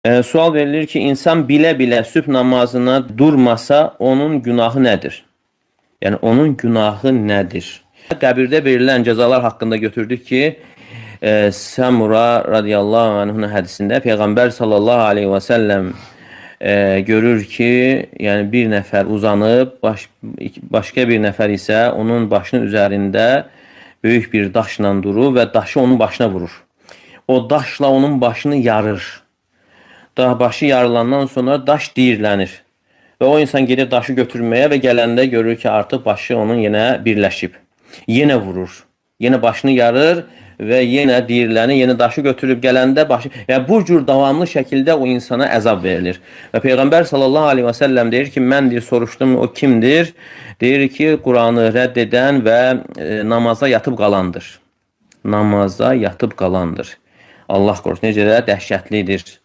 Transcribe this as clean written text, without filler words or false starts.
Sual verilir ki, insan bilə-bilə sübh namazına durmasa onun günahı nədir? Yəni, onun günahı nədir? Qəbirdə verilən cəzalar haqqında götürdük ki, Səmura radiyallahu anhın hədisində Peyğəmbər sallallahu aleyhi və səlləm görür ki, yəni bir nəfər uzanıb, başqa bir nəfər isə onun başının üzərində böyük bir daşla durur və daşı onun başına vurur. O daşla onun başını yarır. Başı yarılandan sonra daş diyirlənir. Və o insan gedir daşı götürməyə və gələndə görür ki, artıq başı onun yenə birləşib. Yenə vurur. Yenə başını yarır və yenə diyirlənir, yenə daşı götürüb gələndə başı... Yəni, bu cür davamlı şəkildə o insana əzab verilir. Və Peyğəmbər sallallahu aleyhi və səlləm deyir ki, mən soruşdum, o kimdir? Deyir ki, Quranı rədd edən və namaza yatıb qalandır. Namaza yatıb qalandır. Allah qorusun, necə də dəhşətlidir.